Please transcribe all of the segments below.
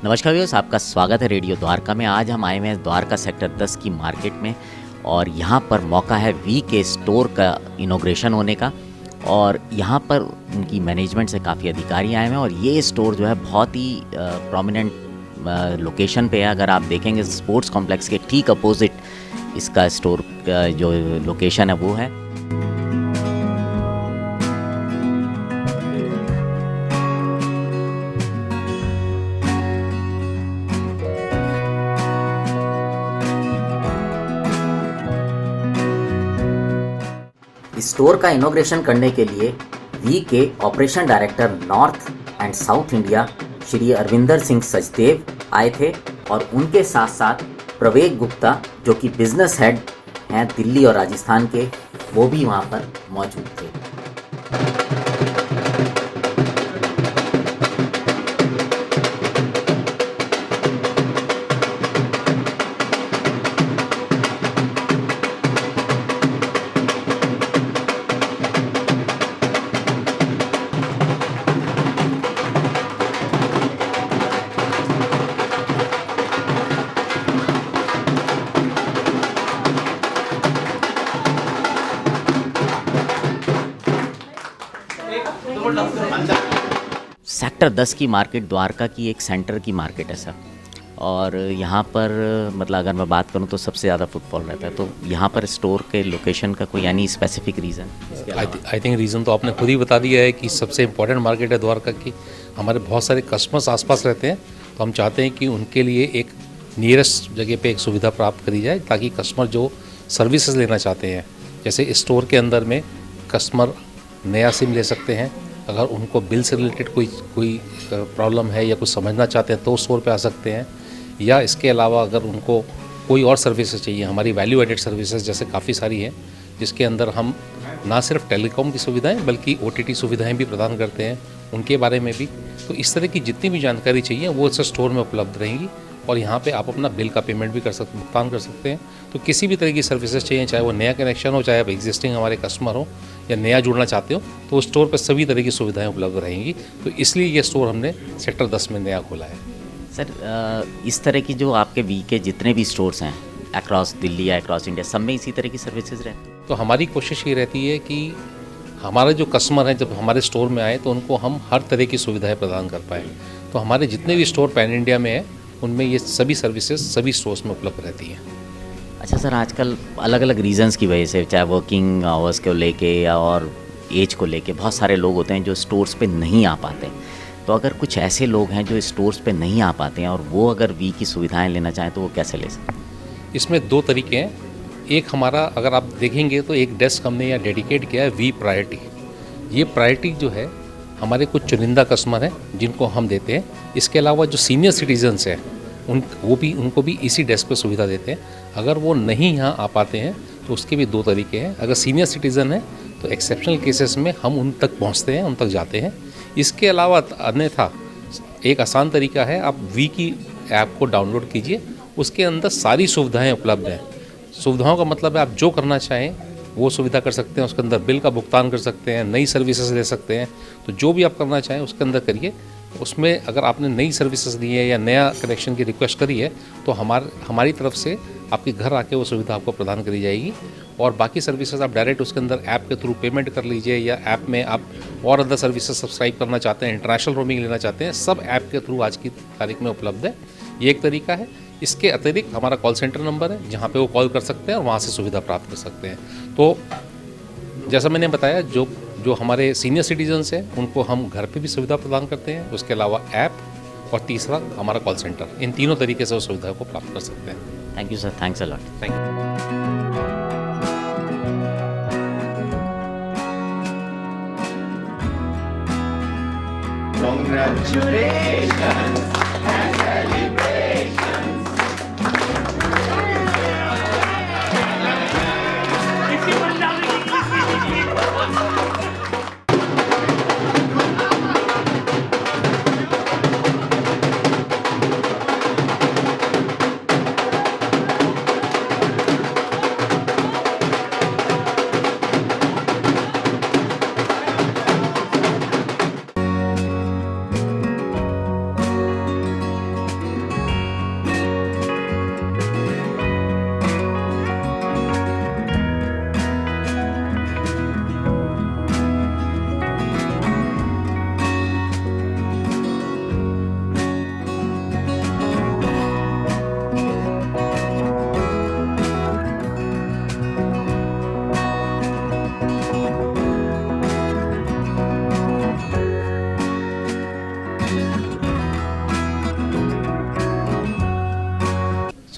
नमस्कार व्यूअर्स, आपका स्वागत है रेडियो द्वारका में। आज हम आए हुए हैं द्वारका सेक्टर 10 की मार्केट में और यहाँ पर मौका है वी के स्टोर का इनॉग्रेशन होने का। और यहाँ पर उनकी मैनेजमेंट से काफ़ी अधिकारी आए हुए हैं और ये स्टोर जो है बहुत ही प्रोमिनेंट लोकेशन पे है। अगर आप देखेंगे स्पोर्ट्स कॉम्प्लेक्स के ठीक अपोजिट इसका स्टोर का जो लोकेशन है वो है। स्टोर का इनॉग्रेशन करने के लिए वी के operation director north and south India Shri Arvinder Singh Sachdev आए थे और उनके साथ साथ प्रवेग गुप्ता जो कि बिजनेस हेड हैं दिल्ली और राजस्थान के, वो भी वहाँ पर मौजूद थे। सेक्टर 10 की मार्केट द्वारका की एक सेंटर की मार्केट है सर। और यहाँ पर मतलब अगर मैं बात करूँ तो सबसे ज़्यादा फुटफॉल रहता है। तो यहाँ पर स्टोर के लोकेशन का कोई यानी specific reason? I think reason तो आपने खुद ही बता दिया है कि सबसे इम्पोर्टेंट मार्केट है द्वारका की। हमारे बहुत सारे कस्टमर्स आसपास रहते हैं, तो हम चाहते हैं कि उनके लिए एक नियरेस्ट जगह पे एक सुविधा प्राप्त करी जाए ताकि कस्टमर जो सर्विसेज लेना चाहते हैं, जैसे स्टोर के अंदर में कस्टमर नया सिम ले सकते हैं। अगर उनको बिल से रिलेटेड कोई प्रॉब्लम है या कुछ समझना चाहते हैं तो स्टोर पे आ सकते हैं। या इसके अलावा अगर उनको कोई और सर्विसेज चाहिए, हमारी वैल्यू एडेड सर्विसेज जैसे काफ़ी सारी हैं, जिसके अंदर हम ना सिर्फ टेलीकॉम की सुविधाएं बल्कि OTT सुविधाएं भी प्रदान करते हैं, उनके बारे में भी। तो इस तरह की जितनी भी जानकारी चाहिए वो इस स्टोर में उपलब्ध रहेंगी और यहाँ पे आप अपना बिल का पेमेंट भी भुगतान कर सकते हैं। तो किसी भी तरह की सर्विसेज चाहिए, चाहे वो नया कनेक्शन हो, चाहे आप एग्जिस्टिंग हमारे कस्टमर हो या नया जुड़ना चाहते हो, तो उस स्टोर पर सभी तरह की सुविधाएं उपलब्ध रहेंगी। तो इसलिए ये स्टोर हमने सेक्टर 10 में नया खोला है। सर, इस तरह की जो आपके वी के जितने भी स्टोर्स हैं अक्रॉस दिल्ली या अक्रॉस इंडिया, सब में इसी तरह की सर्विसेज रहती हैं? तो हमारी कोशिश ये रहती है कि हमारे जो कस्टमर हैं जब हमारे स्टोर में आए तो उनको हम हर तरह की सुविधाएं प्रदान कर पाएँ। तो हमारे जितने भी स्टोर पैन इंडिया में हैं उनमें ये सभी सर्विसेज सभी स्टोर्स में उपलब्ध रहती हैं। अच्छा सर, आजकल अलग अलग रीजंस की वजह से, चाहे वर्किंग आवर्स को लेके या और एज को लेके, बहुत सारे लोग होते हैं जो स्टोर्स पे नहीं आ पाते। तो अगर कुछ ऐसे लोग हैं जो स्टोर्स पे नहीं आ पाते हैं और वो अगर वी की सुविधाएं लेना चाहें तो वो कैसे ले सकते हैं? इसमें दो तरीके हैं। एक हमारा अगर आप देखेंगे तो एक डेस्क हमने यहाँ डेडिकेट किया है वी प्रायोरिटी। ये प्रायोरिटी जो है हमारे कुछ चुनिंदा कस्टमर हैं जिनको हम देते हैं। इसके अलावा जो सीनियर सिटीजन्स हैं उनको भी इसी डेस्क पे सुविधा देते हैं। अगर वो नहीं यहाँ आ पाते हैं तो उसके भी दो तरीके हैं। अगर सीनियर सिटीज़न है तो एक्सेप्शनल केसेस में हम उन तक पहुँचते हैं, उन तक जाते हैं। इसके अलावा अन्यथा एक आसान तरीका है, आप वी की ऐप को डाउनलोड कीजिए, उसके अंदर सारी सुविधाएँ उपलब्ध हैं। सुविधाओं का मतलब है आप जो करना चाहें वो सुविधा कर सकते हैं। उसके अंदर बिल का भुगतान कर सकते हैं, नई सर्विसेज ले सकते हैं। तो जो भी आप करना चाहें उसके अंदर करिए। उसमें अगर आपने नई सर्विसेज ली है या नया कनेक्शन की रिक्वेस्ट करी है तो हमारी तरफ से आपके घर आके वो सुविधा आपको प्रदान करी जाएगी। और बाकी सर्विसेज आप डायरेक्ट उसके अंदर ऐप के थ्रू पेमेंट कर लीजिए, या ऐप में आप और अदर सर्विसेज सब्सक्राइब करना चाहते हैं, इंटरनेशनल रोमिंग लेना चाहते हैं, सब ऐप के थ्रू आज की तारीख में उपलब्ध है। ये एक तरीका है। इसके अतिरिक्त हमारा कॉल सेंटर नंबर है जहाँ पे वो कॉल कर सकते हैं और वहाँ से सुविधा प्राप्त कर सकते हैं। तो जैसा मैंने बताया, जो हमारे सीनियर सिटीजन्स हैं उनको हम घर पे भी सुविधा प्रदान करते हैं, उसके अलावा ऐप और तीसरा हमारा कॉल सेंटर। इन तीनों तरीके से उस सुविधा को प्राप्त कर सकते हैं। Thank you sir, thanks a lot. Thank you. Congratulations and celebrations.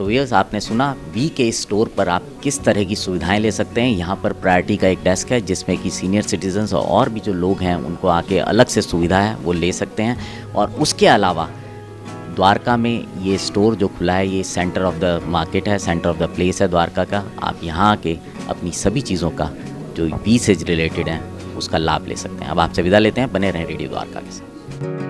Viewers, आपने सुना वी के स्टोर पर आप किस तरह की सुविधाएं ले सकते हैं। यहाँ पर प्रायोरिटी का एक डेस्क है जिसमें कि सीनियर सिटीजन्स और भी जो लोग हैं उनको आके अलग से सुविधा है वो ले सकते हैं। और उसके अलावा द्वारका में ये स्टोर जो खुला है ये सेंटर ऑफ द मार्केट है, सेंटर ऑफ द प्लेस है द्वारका का। आप यहाँ आके अपनी सभी चीज़ों का जो वी से रिलेटेड है उसका लाभ ले सकते हैं। अब आपसे विदा लेते हैं, बने रहें रेडियो द्वारका के साथ।